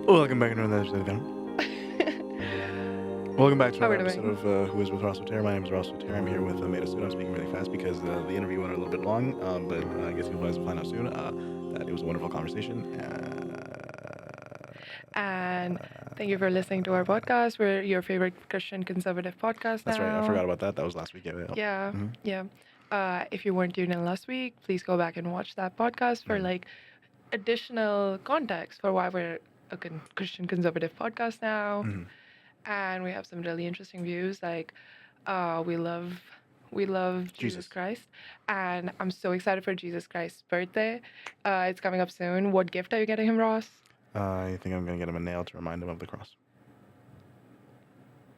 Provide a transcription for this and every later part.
Welcome back to another episode again. Welcome back to How are another we episode doing? of Who is with Ross Oteri. My name is Ross Oteri. I'm here with Maydha Sood. I'm speaking really fast because the interview went a little bit long, but I guess you guys will find out soon that it was a wonderful conversation. And thank you for listening to our podcast. We're your favorite Christian conservative podcast That's right. I now. forgot about that. That was last week. Yeah, Mhm. yeah. If you weren't tuned in last week, please go back and watch that podcast for like additional context for why we're a Christian conservative podcast now. Mhm. And we have some really interesting views. Like, we love Jesus Jesus. Christ, and I'm so excited for Jesus Christ's birthday. It's coming up soon. What gift are you getting him, Ross? I think I'm going to get him a nail to remind him of the cross.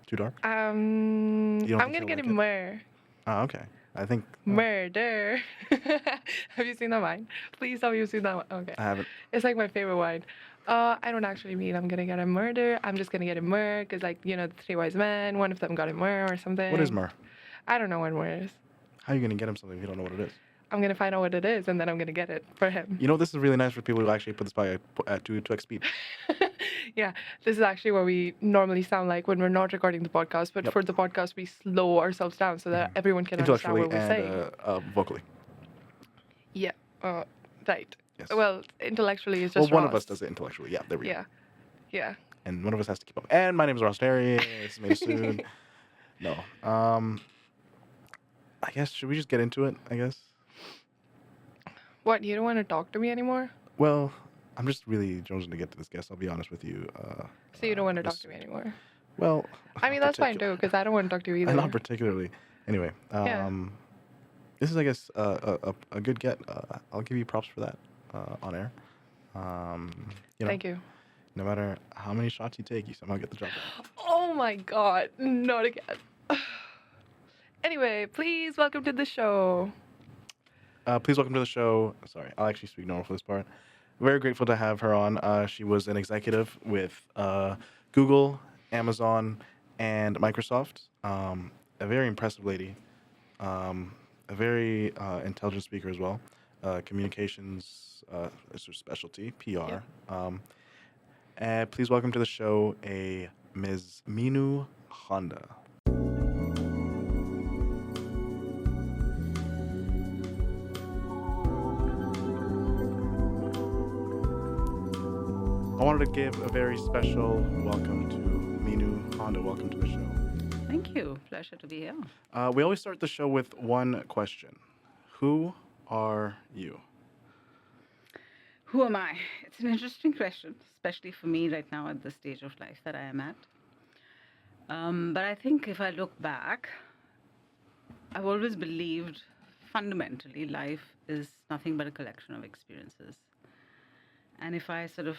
Too dark? You don't I'm think gonna he'll get like him it? myrrh. Oh, okay. I think... Murder. Have you seen that wine? Please tell me you've seen that one. Okay. I haven't. It's like my favorite wine. I don't actually mean I'm gonna get him murder. I'm just gonna get him myrrh because, like, you know, the three wise men, one of them got him myrrh or something. What is myrrh? I don't know what myrrh is. How are you going to get him something if you don't know what it is? I'm gonna find out what it is and then I'm gonna get it for him. You know, this is really nice for people who actually put this by at 2x speed. Yeah, this is actually what we normally sound like when we're not recording the podcast. But Yep. for the podcast, we slow ourselves down so that everyone can understand Intellectually what we're saying. and vocally. Yeah, right. Yes. Well, intellectually, it's Well, just one Ross. of us does it intellectually. Yeah, there we go. Yeah, yeah. And one of us has to keep up. And my name is Ross Terry. This is Meenu Sood. No. I guess, should we just get into it, I guess? What, you don't want to talk to me anymore? Well, I'm just really jonesing to get to this guest, I'll be honest with you. So you don't want to talk this- to me anymore? Well, I mean, not that's fine particular- too, because I don't want to talk to you either. Not particularly. Anyway, Yeah. this is, I guess, a good get. I'll give you props for that on air. You know, Thank you. no matter how many shots you take, you somehow get the job done. Oh my god, not again. Anyway, please welcome to the show. Please welcome to the show. Sorry, I'll actually speak normal for this part. Very grateful to have her on. She was an executive with Google, Amazon, and Microsoft. A very impressive lady. A very intelligent speaker as well. Communications is her specialty, PR. And please welcome to the show a Ms. Meenu Handa. I wanted to give a very special welcome to Meenu Handa. Welcome to the show. Thank you. Pleasure to be here. We always start the show with one question. Who are you? Who am I? It's an interesting question, especially for me right now at the stage of life that I am at. But I think if I look back, I've always believed fundamentally life is nothing but a collection of experiences. And if I sort of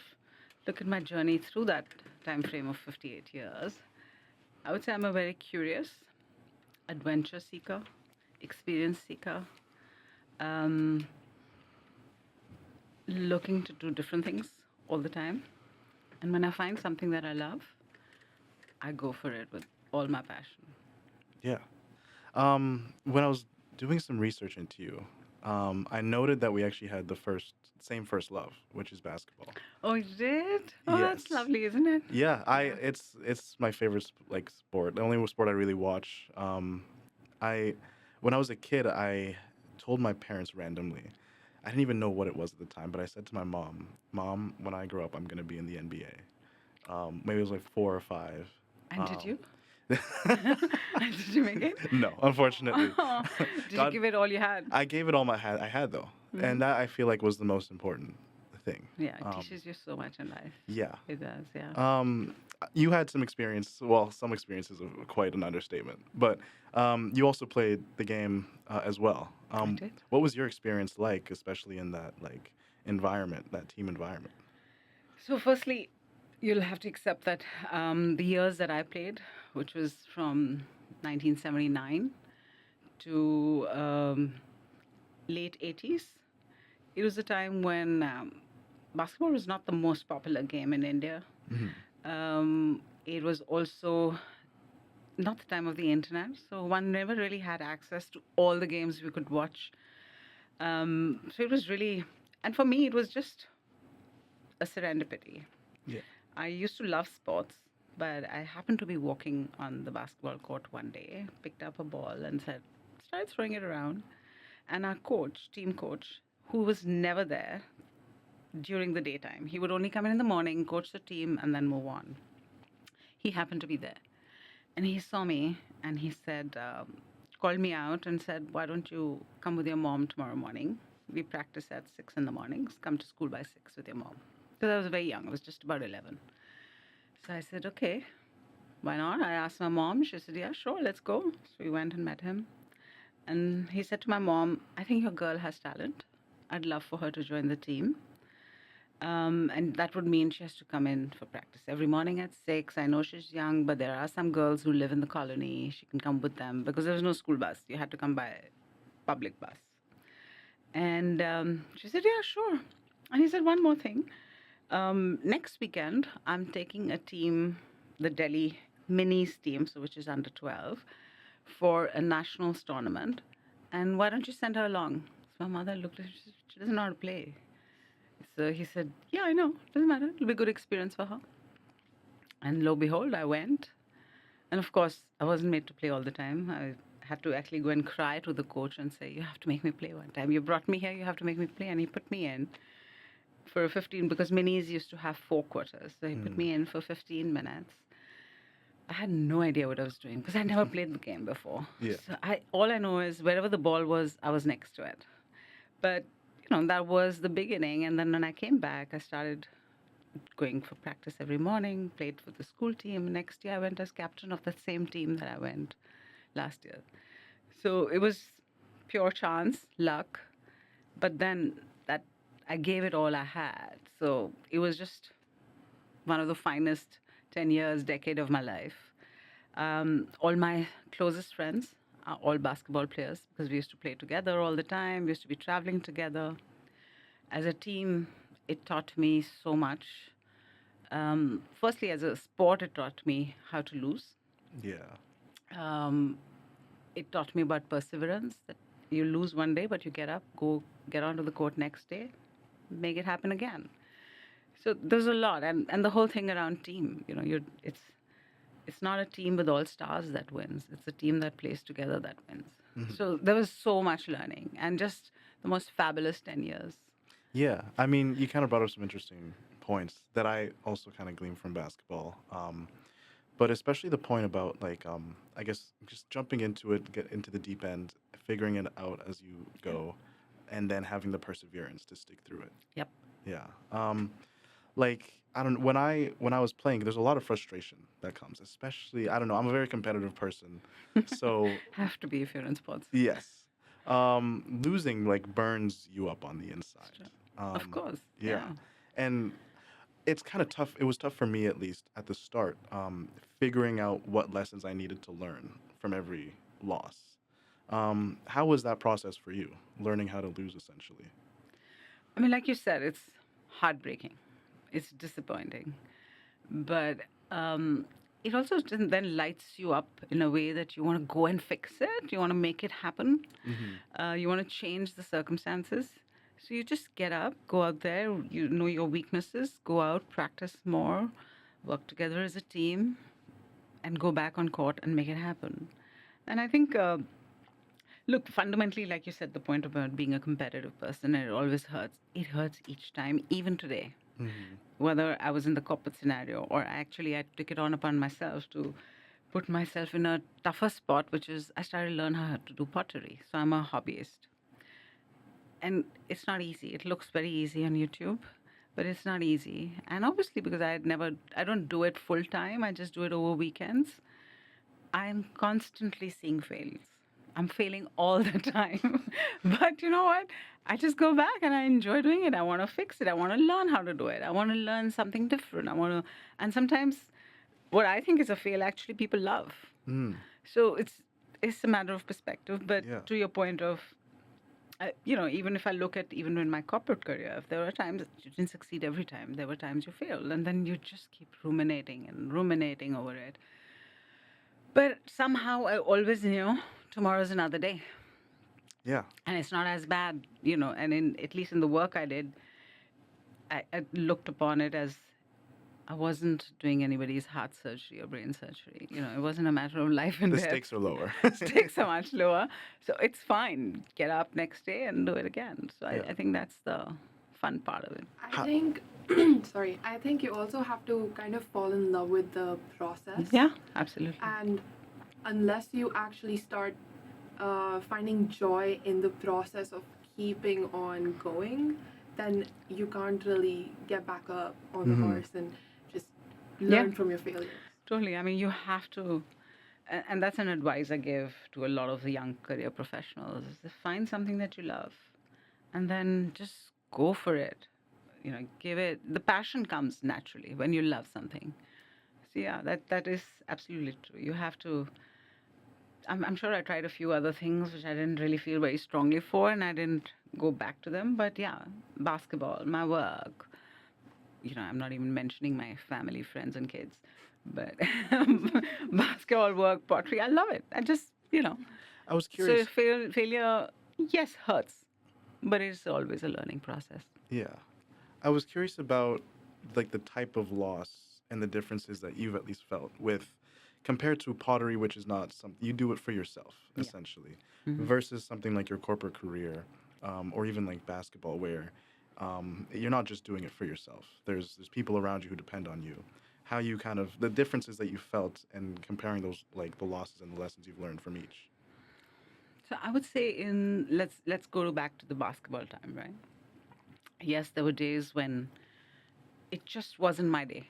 look at my journey through that time frame of 58 years, I would say I'm a very curious, adventure seeker, experience seeker, looking to do different things all the time. And when I find something that I love, I go for it with all my passion. Yeah. When I was doing some research into you, I noted that we actually had the same first love, which is basketball. Oh, you did? Oh, that's Yes. lovely, isn't it? Yeah, it's my favorite sport. The only sport I really watch. When I was a kid, I told my parents randomly. I didn't even know what it was at the time, but I said to my mom, "Mom, when I grow up, I'm gonna be in the NBA." Maybe it was like 4 or 5. And did you? Did you make it? No, unfortunately. Oh, did God- you give it all you had? I gave it all I had though, and that I feel like was the most important thing. Yeah, it teaches you so much in life. Yeah. It does, yeah. You had some experience. Well, some experiences are quite an understatement, but you also played the game as well. I did. What was your experience like, especially in that environment, that team environment? So, firstly, you'll have to accept that the years that I played, which was from 1979 to late 80s, it was a time when basketball was not the most popular game in India. It was also not the time of the internet, so one never really had access to all the games we could watch. So it was really, and for me, it was just a serendipity. Yeah. I used to love sports, but I happened to be walking on the basketball court one day, picked up a ball and started throwing it around. And our coach, team coach, who was never there during the daytime, he would only come in the morning, coach the team, and then move on. He happened to be there. And he saw me and he said, called me out and said, why don't you come with your mom tomorrow morning? We practice at 6 in the mornings. Come to school by 6 with your mom. Because I was very young. I was just about 11. So I said, okay, why not? I asked my mom. She said, yeah, sure, let's go. So we went and met him. And he said to my mom, I think your girl has talent. I'd love for her to join the team. And that would mean she has to come in for practice every morning at 6. I know she's young, but there are some girls who live in the colony. She can come with them because there was no school bus. You had to come by public bus. And she said, yeah, sure. And he said, one more thing. Next weekend, I'm taking a team, the Delhi Minis team, so which is under 12, for a nationals tournament. And why don't you send her along? So my mother looked at her, she doesn't know how to play. So he said, yeah, I know. Doesn't matter. It'll be a good experience for her. And lo and behold, I went. And of course, I wasn't made to play all the time. I had to actually go and cry to the coach and say, you have to make me play one time. You brought me here, you have to make me play. And he put me in for 15, because minis used to have 4 quarters. So he put me in for 15 minutes. I had no idea what I was doing because I never played the game before. Yeah. So all I know is wherever the ball was, I was next to it. But that was the beginning. And then when I came back, I started going for practice every morning, played for the school team. Next year, I went as captain of the same team that I went last year. So it was pure chance, luck. But then that I gave it all I had. So it was just one of the finest 10 years, decade of my life. All my closest friends are all basketball players because we used to play together all the time. We used to be traveling together. As a team, it taught me so much. Firstly, as a sport, it taught me how to lose. Yeah. It taught me about perseverance, that you lose one day, but you get up, go get onto the court next day, make it happen again. So there's a lot. And the whole thing around team, it's not a team with all stars that wins. It's a team that plays together that wins. Mhm. So there was so much learning and just the most fabulous 10 years. Yeah, I mean, you kind of brought up some interesting points that I also kind of gleaned from basketball. But especially the point about I guess just jumping into it, get into the deep end, figuring it out as you go, and then having the perseverance to stick through it. Yep. Yeah. Like I don't when I was playing, there's a lot of frustration that comes, especially I don't know, I'm a very competitive person. So Have to be if you're in sports. yes. Losing burns you up on the inside. Sure. Of course. Yeah. And it's kind of tough. It was tough for me, at least at the start, figuring out what lessons I needed to learn from every loss. How was that process for you, learning how to lose, essentially? I mean, like you said, it's heartbreaking. It's disappointing. But it also then lights you up in a way that you want to go and fix it. You want to make it happen. Mm-hmm. You want to change the circumstances. So you just get up, go out there, you know your weaknesses, go out, practice more, work together as a team, and go back on court and make it happen. And I think, look, fundamentally, like you said, the point about being a competitive person, it always hurts. It hurts each time, even today. Mm-hmm. Whether I was in the corporate scenario or actually I took it on upon myself to put myself in a tougher spot, which is I started to learn how to do pottery. So I'm a hobbyist. And it's not easy. It looks very easy on YouTube, but it's not easy. And obviously, because I don't do it full time, I just do it over weekends, I'm constantly seeing fails. I'm failing all the time. But you know what? I just go back and I enjoy doing it. I want to fix it. I want to learn how to do it. I want to learn something different. And sometimes what I think is a fail, actually people love. Mm. So it's a matter of perspective. But Yeah. to your point of, even if I look at even in my corporate career, if there were times that you didn't succeed every time, there were times you failed, and then you just keep ruminating and ruminating over it. But somehow I always knew tomorrow's another day, Yeah. and it's not as bad, And at least in the work I did, I looked upon it as I wasn't doing anybody's heart surgery or brain surgery. It wasn't a matter of life and The death. stakes are lower. Stakes are much lower. So it's fine. Get up next day and do it again. So Yeah. I think that's the fun part of it. I think, sorry, I think you also have to kind of fall in love with the process. Yeah, absolutely. And unless you actually start finding joy in the process of keeping on going, then you can't really get back up on the horse and just learn from your failures. Totally. I mean, you have to, and that's an advice I give to a lot of the young career professionals, is to find something that you love and then just go for it. Give it, the passion comes naturally when you love something. So yeah, that is absolutely true. You have to, I'm sure I tried a few other things which I didn't really feel very strongly for, and I didn't go back to them. But yeah, basketball, my work, I'm not even mentioning my family, friends, and kids. But basketball, work, pottery, I love it. I just, I was curious. So failure, yes, hurts, but it's always a learning process. Yeah. I was curious about like the type of loss and the differences that you've at least felt with compared to pottery, which is not something you do it for yourself, essentially, versus something like your corporate career, or even like basketball, where you're not just doing it for yourself. There's people around you who depend on you. How you kind of the differences that you felt and comparing those, like the losses and the lessons you've learned from each. So I would say let's go back to the basketball time, right? Yes, there were days when it just wasn't my day.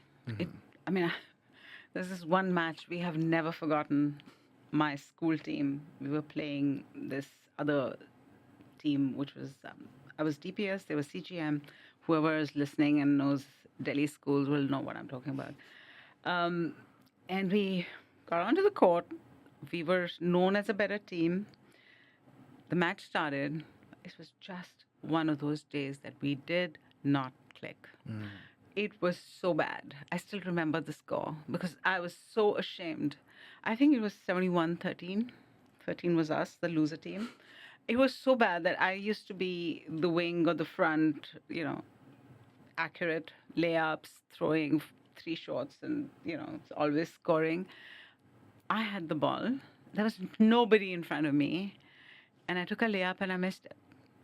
There's this one match we have never forgotten. My school team, we were playing this other team, which was, I was DPS, they were CGM. Whoever is listening and knows Delhi schools will know what I'm talking about. And we got onto the court. We were known as a better team. The match started. It was just one of those days that we did not click. It was so bad. I still remember the score because I was so ashamed. I think it was 71-13. 13 was us, the loser team. It was so bad that I used to be the wing or the front, accurate layups, throwing 3 shots and, always scoring. I had the ball. There was nobody in front of me. And I took a layup and I missed it.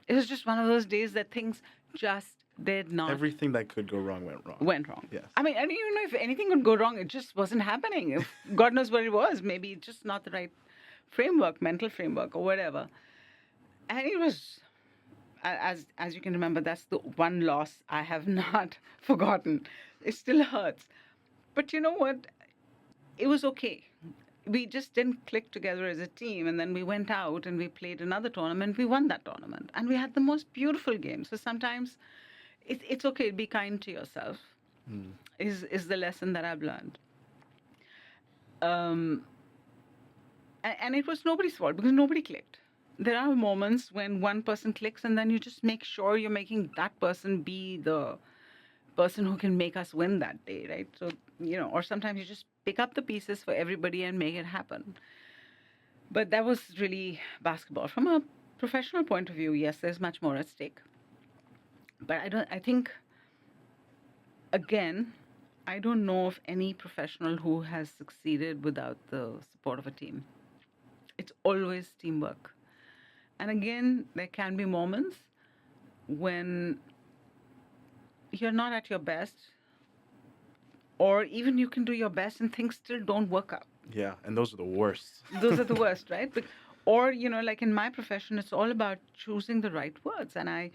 It was just one of those days that things just did not. Everything that could go wrong went wrong. Went wrong. Yes. I mean, I don't even know if anything could go wrong. It just wasn't happening. If God knows what it was. Maybe just not the right framework, mental framework or whatever. And it was, as you can remember, that's the one loss I have not forgotten. It still hurts. But you know what? It was okay. We just didn't click together as a team. And then we went out and we played another tournament. We won that tournament. And we had the most beautiful game. So sometimes it's okay to be kind to yourself, is the lesson that I've learned. And it was nobody's fault because nobody clicked. There are moments when one person clicks and then you just make sure you're making that person be the person who can make us win that day, right? So, or sometimes you just pick up the pieces for everybody and make it happen. But that was really basketball. From a professional point of view, yes, there's much more at stake. But I think, again, I don't know of any professional who has succeeded without the support of a team. It's always teamwork. And again, there can be moments when you're not at your best, or even you can do your best and things still don't work out. Yeah, and those are the worst. Those are the worst, right? Or, like in my profession, it's all about choosing the right words. And I,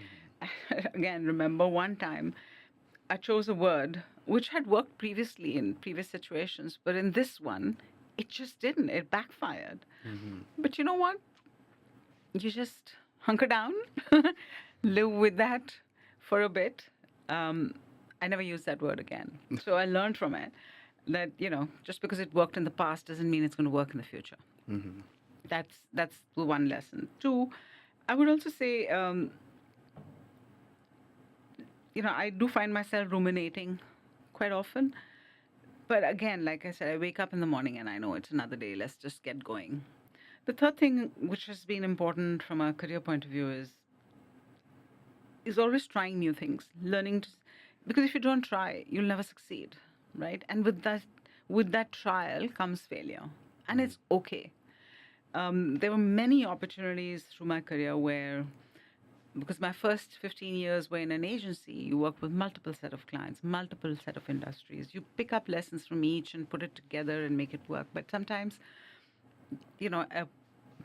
again, remember one time I chose a word which had worked previously in previous situations, but in this one, it just didn't. It backfired. But you know what? You just hunker down, live with that for a bit. I never used that word again. So I learned from it that, just because it worked in the past doesn't mean it's going to work in the future. That's the one lesson. 2, I would also say, I do find myself ruminating quite often. But again, like I said, I wake up in the morning and I know it's another day. Let's just get going. The third thing, which has been important from a career point of view, is always trying new things, learning to, because if you don't try, you'll never succeed. right? And with that trial comes failure, and it's okay. There were many opportunities through my career where, because my first 15 years were in an agency, you work with multiple set of clients, multiple set of industries. You pick up lessons from each and put it together and make it work. But sometimes, a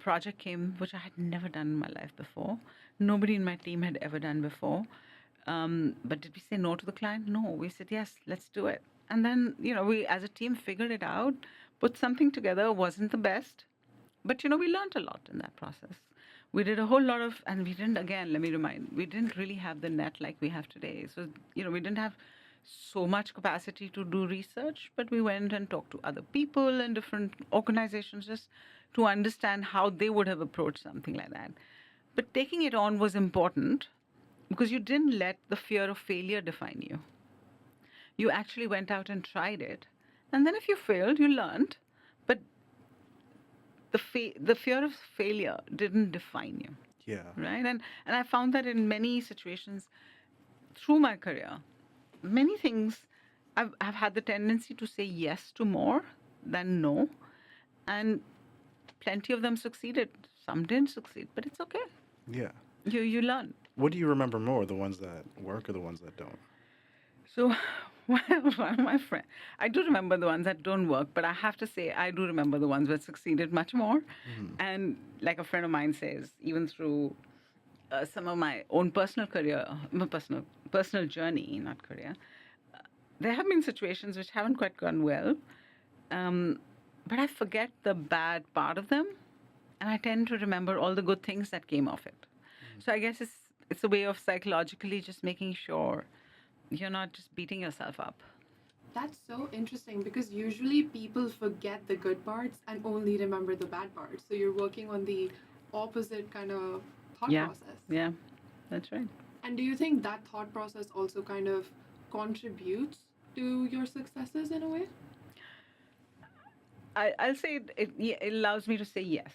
project came which I had never done in my life before. Nobody in my team had ever done before. But did we say no to the client? No. We said, yes, let's do it. And then, we as a team figured it out, put something together. Wasn't the best. But, we learned a lot in that process. We did a whole lot of, and we didn't, again, let me remind, we didn't really have the net like we have today. So, we didn't have so much capacity to do research, but we went and talked to other people and different organizations just to understand how they would have approached something like that. But taking it on was important because you didn't let the fear of failure define you. You actually went out and tried it. And then if you failed, you learned. But the fear of failure didn't define you. Yeah. Right? And I found that in many situations through my career, many things I've had the tendency to say yes to more than no. And plenty of them succeeded. Some didn't succeed, but it's okay. Yeah. You learn. What do you remember more, the ones that work or the ones that don't? So, one of my friends, I do remember the ones that don't work, but I have to say I do remember the ones that succeeded much more. And like a friend of mine says, even through some of my own personal career, my personal journey, not career, there have been situations which haven't quite gone well, but I forget the bad part of them, and I tend to remember all the good things that came of it. So I guess it's a way of psychologically just making sure you're not just beating yourself up. That's so interesting because usually people forget the good parts and only remember the bad parts. So you're working on the opposite kind of thought process. Yeah, that's right. And do you think that thought process also kind of contributes to your successes in a way? I'll say it allows me to say yes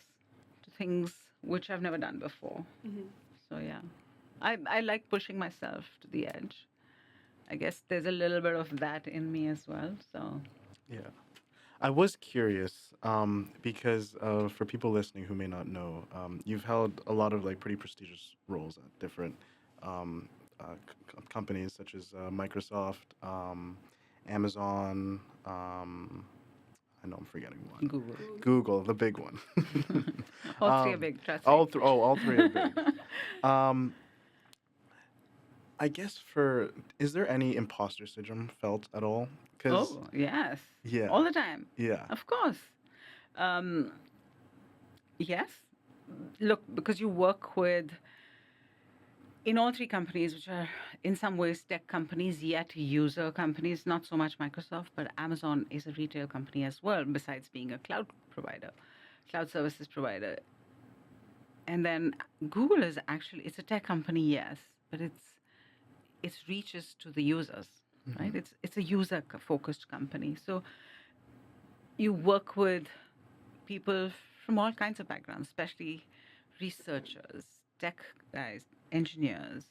to things which I've never done before. So yeah, I like pushing myself to the edge. I guess there's a little bit of that in me as well. So Yeah. I was curious because for people listening who may not know, you've held a lot of like pretty prestigious roles at different companies such as Microsoft, Amazon. I know I'm forgetting one. Google, the big one. all three are big. Trust me. All three are big. I guess is there any imposter syndrome felt at all? Oh, yes. Yeah. All the time. Yeah. Of course. Yes. Look, because you work in all three companies, which are in some ways tech companies, yet user companies, not so much Microsoft, but Amazon is a retail company as well, besides being a cloud services provider. And then Google is actually, it's a tech company, yes, but its reaches to the users, right? It's a user-focused company. So you work with people from all kinds of backgrounds, especially researchers, tech guys, engineers,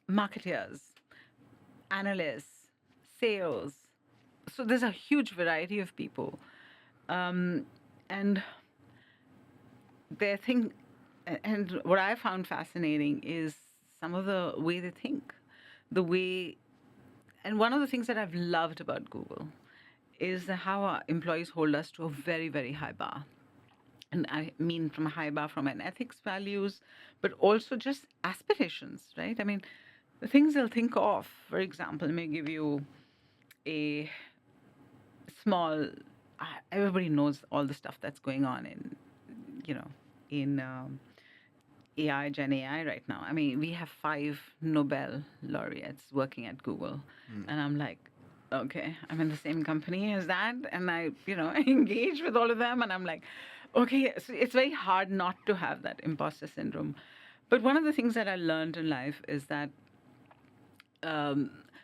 marketers, analysts, sales. So there's a huge variety of people. And what I found fascinating is some of the way they think, and one of the things that I've loved about Google is how our employees hold us to a very, very high bar. And I mean from a high bar from an ethics values, but also just aspirations, right? I mean, the things they'll think of, for example, let me give you a small, everybody knows all the stuff that's going on in AI, Gen AI right now. I mean, we have 5 Nobel laureates working at Google. And I'm like, okay, I'm in the same company as that. And I engage with all of them. And I'm like, okay, so it's very hard not to have that imposter syndrome. But one of the things that I learned in life is that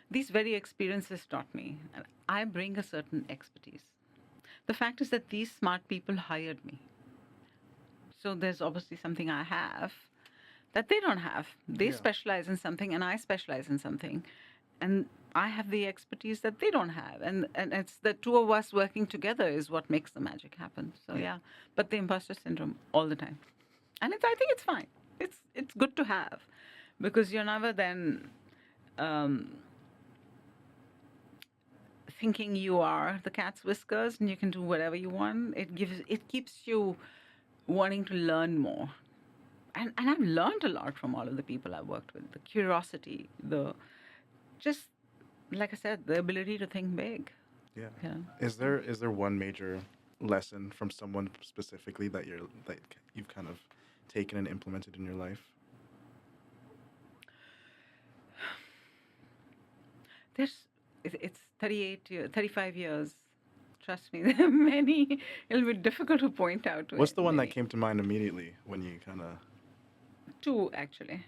these very experiences taught me, and I bring a certain expertise. The fact is that these smart people hired me. So there's obviously something I have that they don't have. They specialize in something and I specialize in something. And I have the expertise that they don't have, and it's the two of us working together is what makes the magic happen. So yeah, but the imposter syndrome all the time, and I think it's fine. It's good to have, because you're never then um, thinking you are the cat's whiskers and you can do whatever you want. It keeps you wanting to learn more, and I've learned a lot from all of the people I've worked with. The curiosity, the just like I said, the ability to think big. Yeah. Yeah. Is there one major lesson from someone specifically that you've kind of taken and implemented in your life? It's 35 years. Trust me, there are many. It'll be difficult to point out. What's the one that many. came to mind immediately when you kind of? Two, actually.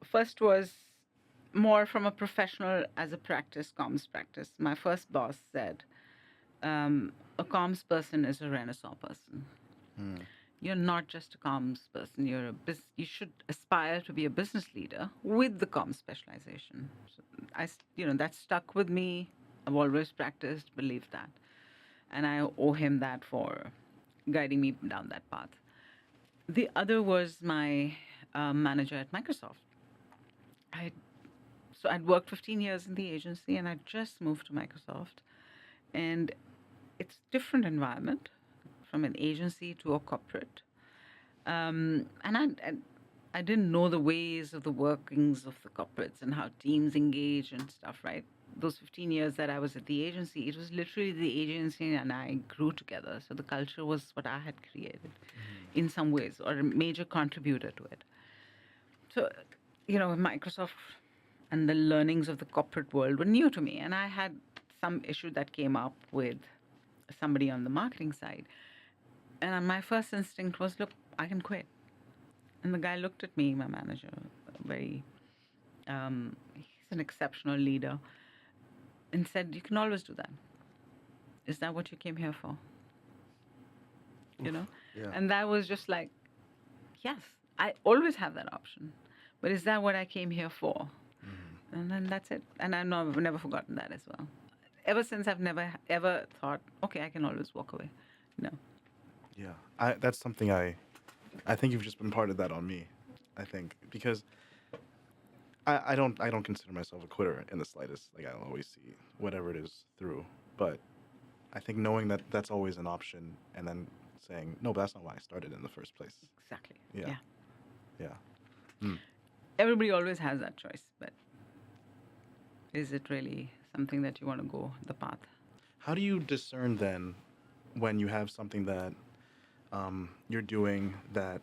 First was more from a professional as a practice, comms practice. My first boss said, a comms person is a renaissance person. You're not just a comms person. You should aspire to be a business leader with the comms specialization. So that stuck with me. I've always practiced, believed that, and I owe him that for guiding me down that path. The other was my manager at Microsoft. I'd worked 15 years in the agency, and I just moved to Microsoft, and it's a different environment from an agency to a corporate. And I didn't know the ways of the workings of the corporates and how teams engage and stuff, right? Those 15 years that I was at the agency, it was literally the agency and I grew together. So the culture was what I had created in some ways, or a major contributor to it. So, Microsoft and the learnings of the corporate world were new to me. And I had some issue that came up with somebody on the marketing side. And my first instinct was, look, I can quit. And the guy looked at me, my manager, he's an exceptional leader, and said, you can always do that. Is that what you came here for? Yeah. And that was just like, yes, I always have that option. But is that what I came here for? And then that's it. And I've never forgotten that as well. Ever since, I've never, ever thought, okay, I can always walk away. No. Yeah. That's something I think you've just imparted that on me. I think because I don't consider myself a quitter in the slightest. Like, I'll always see whatever it is through. But I think knowing that that's always an option, and then saying, no, but that's not why I started in the first place. Exactly. Yeah. Everybody always has that choice, but is it really something that you want to go the path? How do you discern then when you have something that you're doing that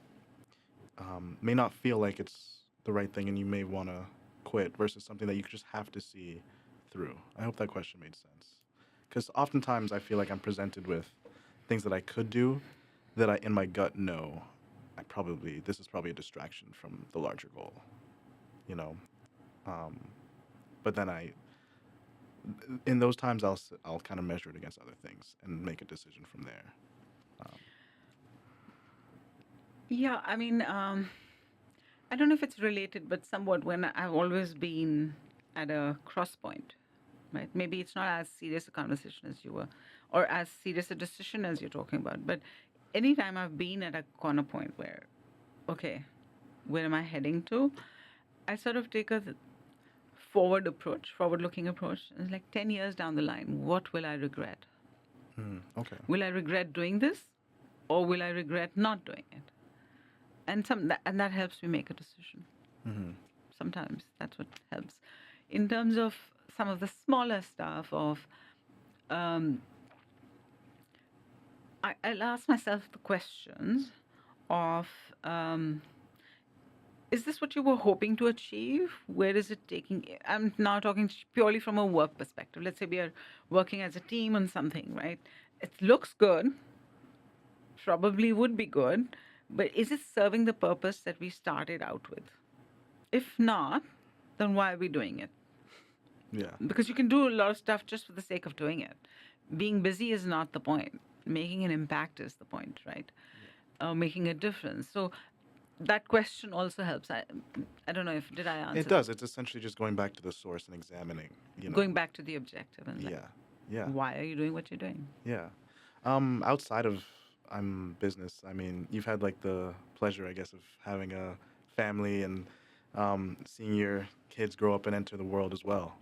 may not feel like it's the right thing and you may want to quit versus something that you just have to see through? I hope that question made sense. Because oftentimes I feel like I'm presented with things that I could do that I, in my gut, know this is probably a distraction from the larger goal, But then in those times, I'll kind of measure it against other things and make a decision from there. Yeah, I mean, I don't know if it's related, but somewhat when I've always been at a cross point, right? Maybe it's not as serious a conversation as you were, or as serious a decision as you're talking about, but anytime I've been at a corner point where, okay, where am I heading to? I sort of take a forward-looking approach. It's like 10 years down the line, what will I regret? Okay. Will I regret doing this, or will I regret not doing it? And that helps me make a decision. Sometimes that's what helps. In terms of some of the smaller stuff of, I'll ask myself the questions of, is this what you were hoping to achieve? Where is it taking? I'm now talking purely from a work perspective. Let's say we are working as a team on something, right? It looks good, probably would be good, but is it serving the purpose that we started out with? If not, then why are we doing it? Yeah. Because you can do a lot of stuff just for the sake of doing it. Being busy is not the point. Making an impact is the point, right? Making a difference. So that question also helps. I don't know if did I answer. It does. It's essentially just going back to the source and examining. Going back to the objective and like, Yeah. Yeah. why are you doing what you're doing? Yeah. Outside of business, I mean, you've had like the pleasure, I guess, of having a family and seeing your kids grow up and enter the world as well.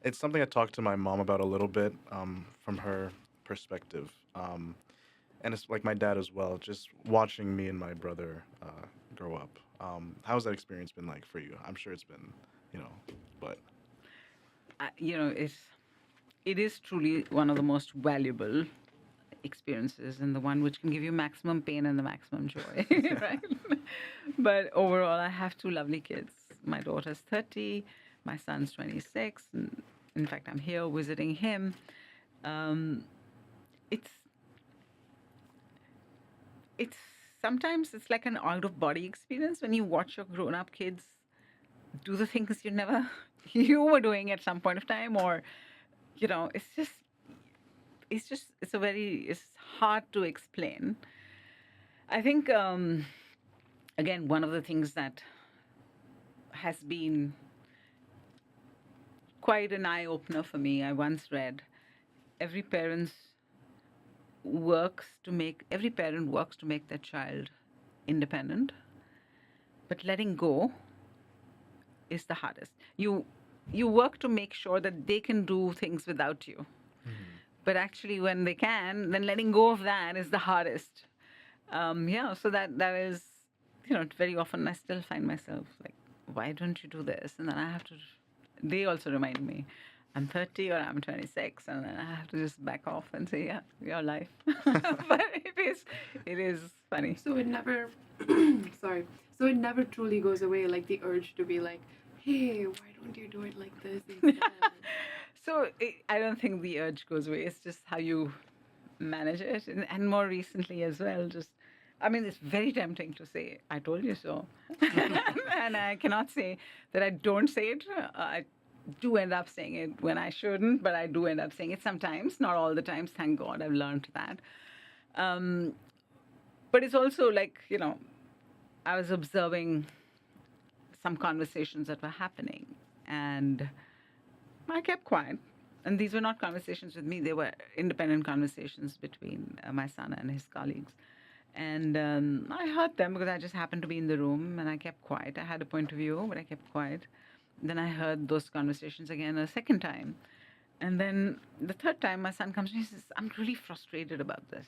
It's something I talked to my mom about a little bit from her perspective, and it's like my dad as well. Just watching me and my brother grow up. How's that experience been like for you? I'm sure it's been, but It is truly one of the most valuable experiences and the one which can give you maximum pain and the maximum joy, right? But overall, I have two lovely kids. My daughter's 30, my son's 26. And in fact, I'm here visiting him. It's sometimes it's like an out of body experience when you watch your grown up kids do the things you were doing at some point of time, or it's hard to explain. I think again, one of the things that has been quite an eye opener for me, I once read, every parent works to make their child independent, but letting go is the hardest. You work to make sure that they can do things without you. But actually, when they can, then letting go of that is the hardest. So that is, very often I still find myself like, why don't you do this? And then I have to, they also remind me, I'm 30 or I'm 26, and then I have to just back off and say, yeah, your life. But it is funny. So it never, sorry. So it never truly goes away, like the urge to be like, hey, why don't you do it like this instead? So I don't think the urge goes away. It's just how you manage it. And more recently as well, it's very tempting to say, I told you so. And I cannot say that I don't say it. I do end up saying it when I shouldn't, but I do end up saying it sometimes, not all the times. Thank God I've learned that. But it's also like, I was observing some conversations that were happening, and I kept quiet. And these were not conversations with me. They were independent conversations between my son and his colleagues. And I heard them because I just happened to be in the room, and I kept quiet. I had a point of view, but I kept quiet. Then I heard those conversations again a second time. And then the third time, my son comes to me and says, I'm really frustrated about this.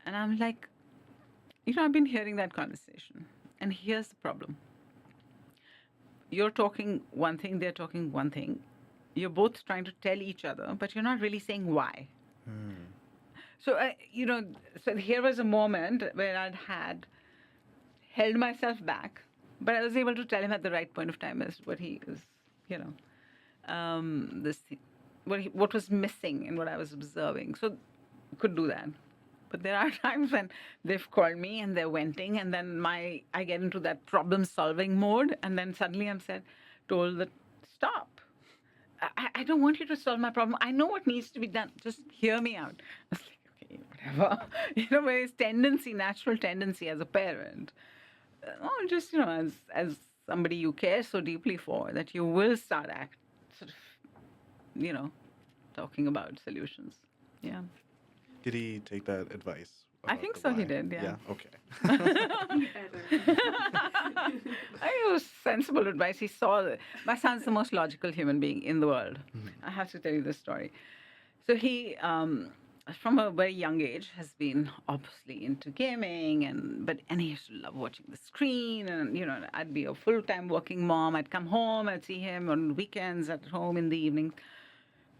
And I'm like, I've been hearing that conversation. And here's the problem. You're talking one thing, they're talking one thing. You're both trying to tell each other, but you're not really saying why. So, so here was a moment where I'd held myself back, but I was able to tell him at the right point of time as what he was, what was missing in what I was observing. So, could do that. But there are times when they've called me and they're venting, and then I get into that problem-solving mode, and then suddenly I'm told that, stop. I don't want you to solve my problem. I know what needs to be done. Just hear me out. I was like, okay, whatever. Where it's natural tendency as a parent, just, as somebody you care so deeply for, that you will start talking about solutions. Yeah. Did he take that advice? I think so. He did. Yeah. Yeah. Okay. It was sensible advice. He saw my son's the most logical human being in the world. I have to tell you this story. So he, from a very young age, has been obviously into gaming, and he used to love watching the screen. And I'd be a full-time working mom. I'd come home. I'd see him on weekends at home in the evening.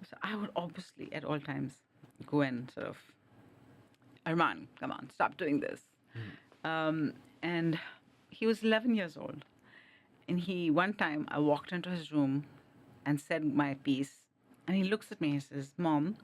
So I would obviously at all times go and sort of, Arman, come on, stop doing this. And he was 11 years old. And one time I walked into his room and said my piece. And he looks at me and says, Mom,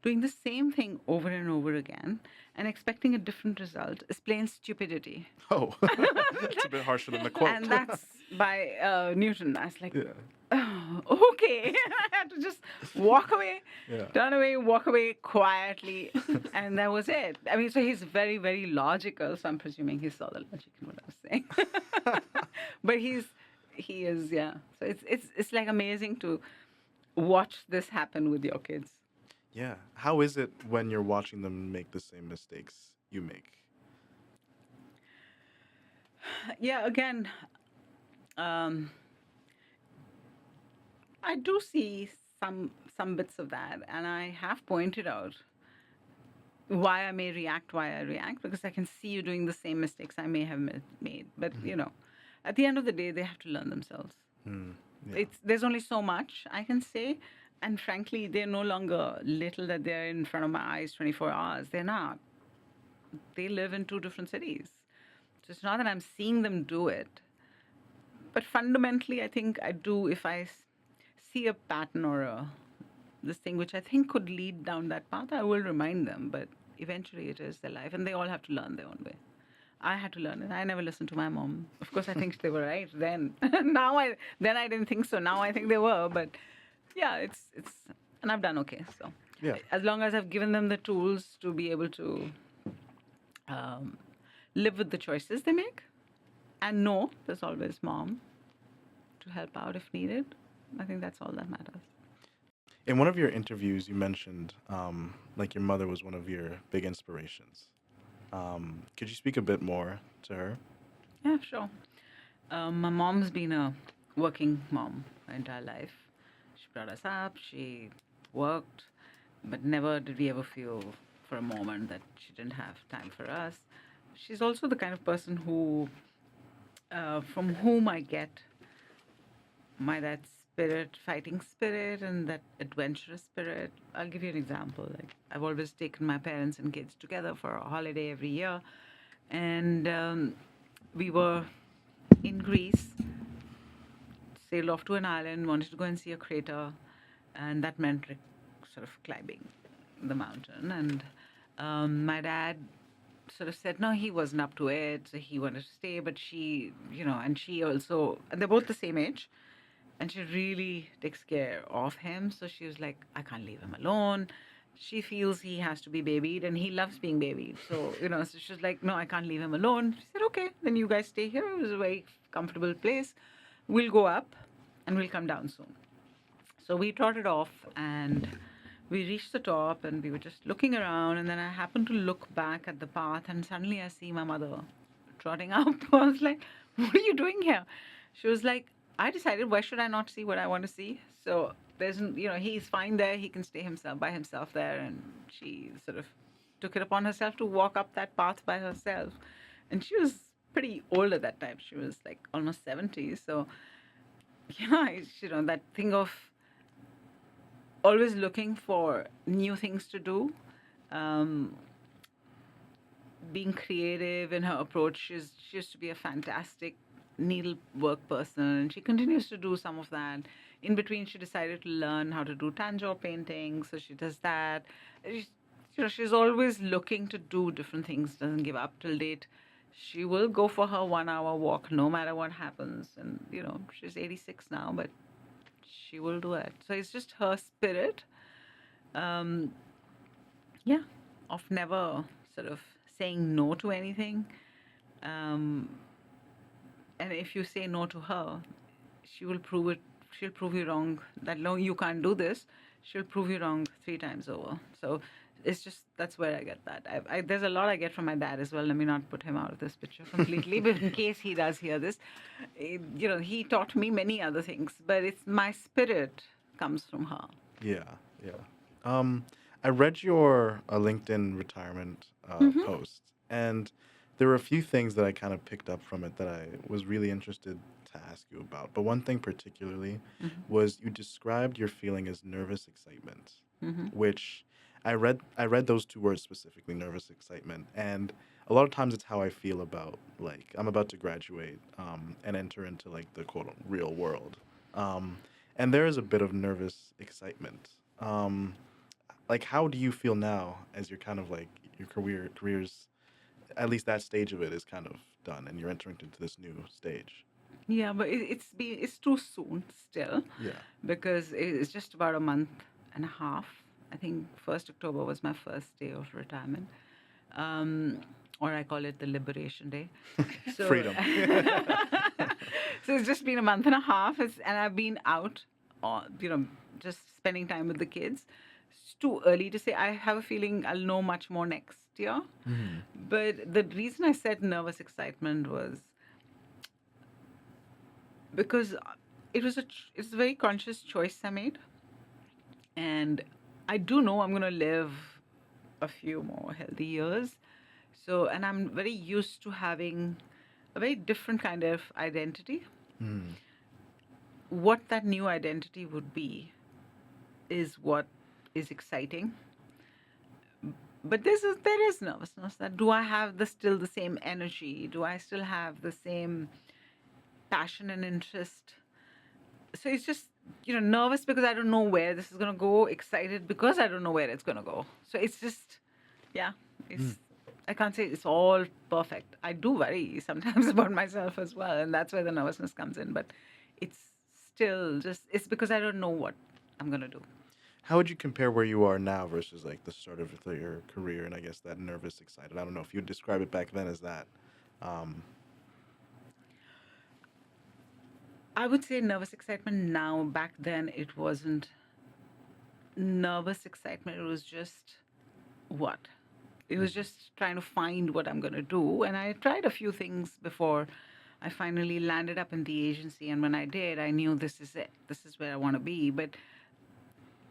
doing the same thing over and over again and expecting a different result is plain stupidity. Oh, it's a bit harsher than the quote. And that's by Newton. I was like, Yeah. oh, okay. I had to just walk away, Yeah. turn away, walk away quietly, and that was it. I mean, so he's very, very logical. So I'm presuming he saw the logic in what I was saying. But he is, yeah. So it's like amazing to watch this happen with your kids. Yeah. How is it when you're watching them make the same mistakes you make? Yeah, again, um, I do see some bits of that, and I have pointed out why I may react, why I react, because I can see you doing the same mistakes I may have made. But at the end of the day, they have to learn themselves. Yeah. There's only so much I can say, and frankly, they're no longer little that they're in front of my eyes 24 hours. They're not. They live in two different cities, so it's not that I'm seeing them do it. But fundamentally, I think I do if I see a pattern or this thing which I think could lead down that path, I will remind them. But eventually, it is their life, and they all have to learn their own way. I had to learn it. I never listened to my mom. Of course, I think they were right then. Then I didn't think so. Now I think they were. But yeah, it's and I've done okay. So Yeah. as long as I've given them the tools to be able to live with the choices they make, and know there's always mom to help out if needed. I think that's all that matters. In one of your interviews, you mentioned like your mother was one of your big inspirations. Could you speak a bit more to her? Yeah, sure. My mom's been a working mom her entire life. She brought us up, she worked, but never did we ever feel for a moment that she didn't have time for us. She's also the kind of person who, from whom I get that spirit, fighting spirit, and that adventurous spirit. I'll give you an example. Like, I've always taken my parents and kids together for a holiday every year, and we were in Greece, sailed off to an island, wanted to go and see a crater, and that meant sort of climbing the mountain. And my dad sort of said no, he wasn't up to it, so he wanted to stay. But she, and she also, and they're both the same age, and she really takes care of him. So she was like, I can't leave him alone. She feels he has to be babied, and he loves being babied. So, so she's like, no, I can't leave him alone. She said, okay, then you guys stay here. It was a very comfortable place. We'll go up, and we'll come down soon. So we trotted off, and we reached the top, and we were just looking around, and then I happened to look back at the path, and suddenly I see my mother trotting up. I was like, what are you doing here? She was like, I decided, why should I not see what I want to see? So there's, he's fine there. He can stay by himself there. And she sort of took it upon herself to walk up that path by herself. And she was pretty old at that time. She was like almost 70. So, that thing of always looking for new things to do, being creative in her approach. She used to be a fantastic needlework person, and she continues to do some of that. In between, she decided to learn how to do tanjore painting, so she does that. She's always looking to do different things, doesn't give up till date. She will go for her 1 hour walk no matter what happens. And, she's 86 now, but she will do it. So it's just her spirit, of never sort of saying no to anything. And if you say no to her, she will prove it. She'll prove you wrong. That no, you can't do this. She'll prove you wrong 3 times over. So it's just, that's where I get that. There's a lot I get from my dad as well. Let me not put him out of this picture completely, but in case he does hear this, he taught me many other things. But it's my spirit comes from her. Yeah. I read your LinkedIn retirement post, and there were a few things that I kind of picked up from it that I was really interested to ask you about. But one thing particularly was you described your feeling as nervous excitement, which I read those 2 words specifically, nervous excitement, and a lot of times it's how I feel about, like, I'm about to graduate and enter into, like, the quote real world, and there is a bit of nervous excitement. like how do you feel now as you're kind of like your career's at least that stage of it is kind of done and you're entering into this new stage? Yeah, but it's too soon still, Yeah. because it's just about a month and a half. I think 1st October was my first day of retirement, um, or I call it the Liberation Day. So, Freedom. so it's just been a month and a half, and I've been out, just spending time with the kids. It's too early to say. I have a feeling I'll know much more next year. Mhm. But the reason I said nervous excitement was because it's a very conscious choice I made, and I do know I'm going to live a few more healthy years. So, and I'm very used to having a very different kind of identity. Mhm. What that new identity would be is what is exciting. But there is nervousness. That do I have still the same energy? Do I still have the same passion and interest? So it's just, nervous because I don't know where this is going to go, excited because I don't know where it's going to go. So it's just, yeah, I can't say it's all perfect. I do worry sometimes about myself as well, and that's where the nervousness comes in. But it's still it's because I don't know what I'm going to do. How would you compare where you are now versus like the start of your career and I guess that nervous, excited? I don't know if you would describe it back then as that. Um, I would say nervous excitement now. Back then, it wasn't nervous excitement. It was just what? It was just trying to find what I'm going to do. And I tried a few things before I finally landed up in the agency. And when I did, I knew this is it. This is where I want to be. But,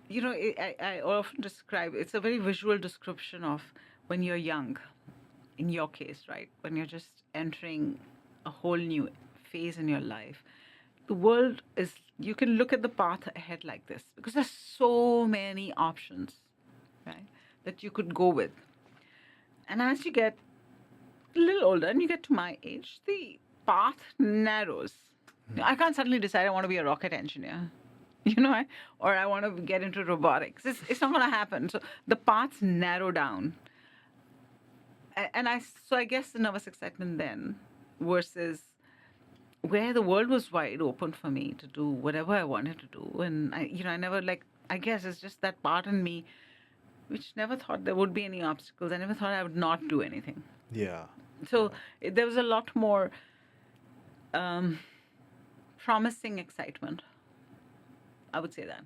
I often describe it's a very visual description of when you're young, in your case, right? When you're just entering a whole new phase in your life. The world is, you can look at the path ahead like this because there's so many options, right, that you could go with. And as you get a little older and you get to my age, the path narrows. I can't suddenly decide I want to be a rocket engineer, or I want to get into robotics. It's not going to happen. So the paths narrow down. So I guess the nervous excitement then versus where the world was wide open for me to do whatever I wanted to do. And I never I guess it's just that part in me which never thought there would be any obstacles. I never thought I would not do anything. yeah. So there was a lot more promising excitement. I would say that.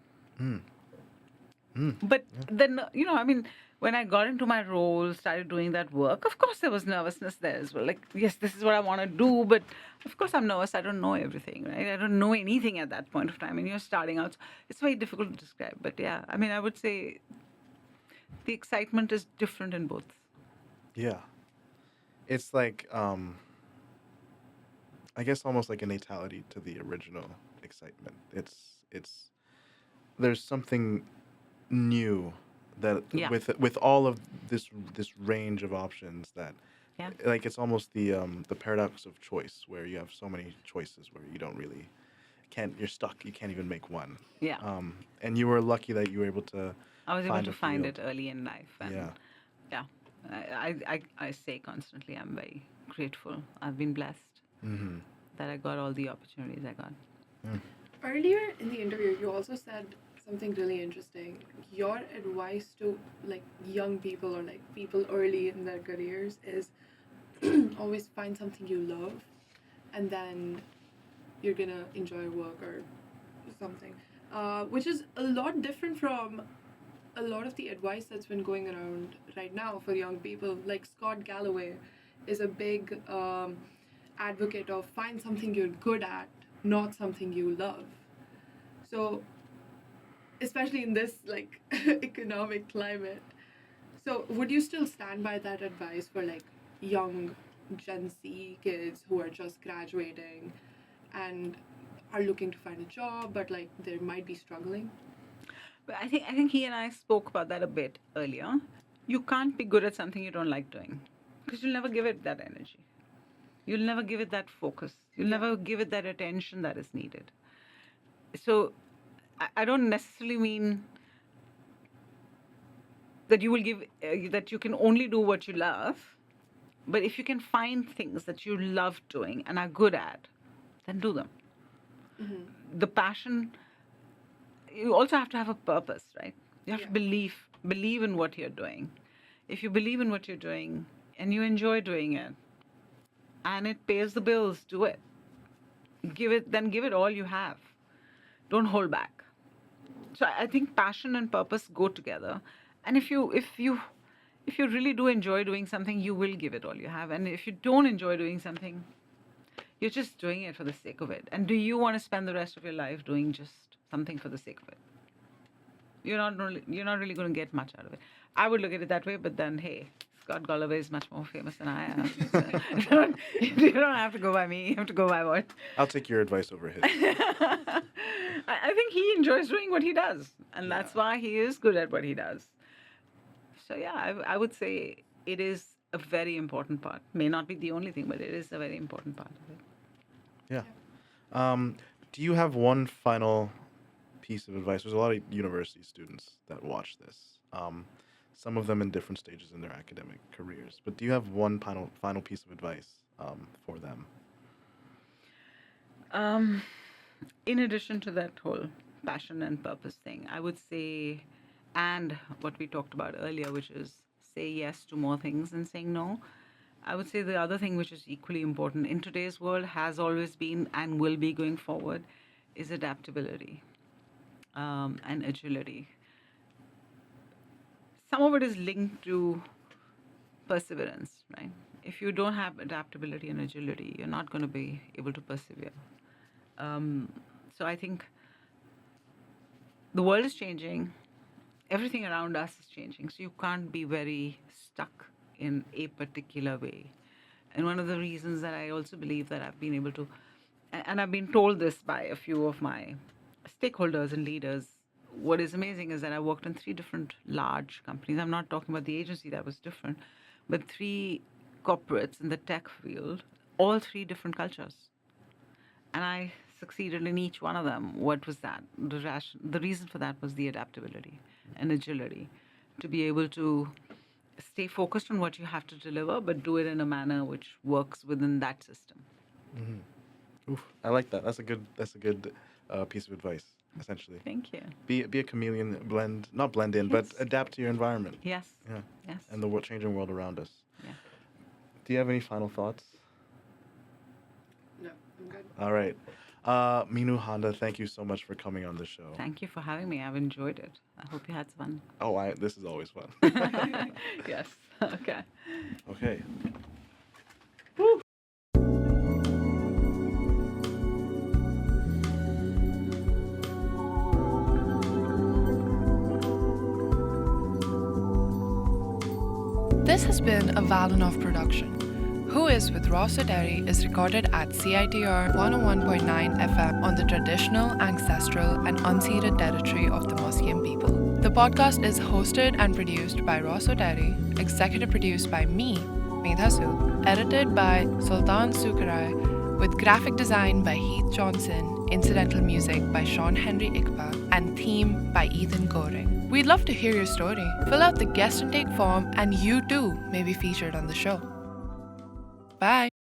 But then, when I got into my role, started doing that work, of course there was nervousness there as well. Like, yes, this is what I want to do, but of course I'm nervous. I don't know everything, right? I don't know anything at that point of time. And you're starting out. So it's very difficult to describe. But yeah, I would say the excitement is different in both. Yeah. It's like I guess almost like a natality to the original excitement. It's there's something new that Yeah. with all of this range of options that Yeah. like it's almost the paradox of choice where you have so many choices where you don't really you're stuck, you can't even make one. Yeah. And you were lucky that you were able to I was able find to a find field. it early in life. And Yeah. yeah. I say constantly, I'm very grateful. I've been blessed that I got all the opportunities I got. Earlier in the interview, you also said something really interesting. Your advice to like young people or like people early in their careers is always find something you love, and then you're gonna enjoy work or something, which is a lot different from a lot of the advice that's been going around right now for young people. Like Scott Galloway is a big advocate of find something you're good at, not something you love. So, especially in this like economic climate. So, would you still stand by that advice for like young Gen Z kids who are just graduating and are looking to find a job, but like they might be struggling? But I think he and I spoke about that a bit earlier. You can't be good at something you don't like doing because you'll never give it that energy. You'll never give it that focus. You'll never give it that attention that is needed. So I don't necessarily mean that you will give, that you can only do what you love. But if you can find things that you love doing and are good at, then do them. The passion, you also have to have a purpose, right? You have to believe in what you're doing. If you believe in what you're doing and you enjoy doing it and it pays the bills, do it. Give it all you have. Don't hold back. So I think passion and purpose go together. And if you really do enjoy doing something, you will give it all you have. And if you don't enjoy doing something, you're just doing it for the sake of it. And do you want to spend the rest of your life doing just something for the sake of it? You're not really going to get much out of it. I would look at it that way, but then, hey, Scott Galloway is much more famous than I am. So you don't have to go by me. You have to go by what? I'll take your advice over his. I think he enjoys doing what he does. And that's why he is good at what he does. So, yeah, I would say it is a very important part. May not be the only thing, but it is a very important part of it. Yeah. Do you have one final piece of advice? There's a lot of university students that watch this. Some of them in different stages in their academic careers. But do you have one final piece of advice for them? In addition to that whole passion and purpose thing, I would say, and what we talked about earlier, which is say yes to more things than saying no. I would say the other thing which is equally important in today's world, has always been and will be going forward, is adaptability and agility. Some of it is linked to perseverance, right? If you don't have adaptability and agility, you're not going to be able to persevere. So I think the world is changing. Everything around us is changing. So you can't be very stuck in a particular way. And one of the reasons that I also believe that I've been able to, and I've been told this by a few of my stakeholders and leaders, what is amazing is that I worked in 3 different large companies. I'm not talking about the agency, that was different, but 3 corporates in the tech field, all 3 different cultures. And I succeeded in each one of them. What was that? The reason for that was the adaptability and agility, to be able to stay focused on what you have to deliver, but do it in a manner which works within that system. Mm-hmm. Oof, I like that. That's a good piece of advice, essentially. Thank you. Be a chameleon, not blend in, but adapt to your environment. Yes. Yeah. Yes. And the changing world around us. Yeah. Do you have any final thoughts? No, I'm good. All right. Meenu Handa, thank you so much for coming on the show. Thank you for having me. I've enjoyed it. I hope you had fun. Oh, this is always fun. Yes. Okay. Okay. This has been a Valinov production. Who Is with Ross Oteri is recorded at CITR 101.9 FM on the traditional, ancestral, and unceded territory of the Musqueam people. The podcast is hosted and produced by Ross Oteri, executive produced by me, Maydha Sood, edited by Soltan Sukareye, with graphic design by Heath Johnson, incidental music by Sean Henry Ikpa, and theme by Ethan Gohring. We'd love to hear your story. Fill out the guest intake form and you too may be featured on the show. Bye.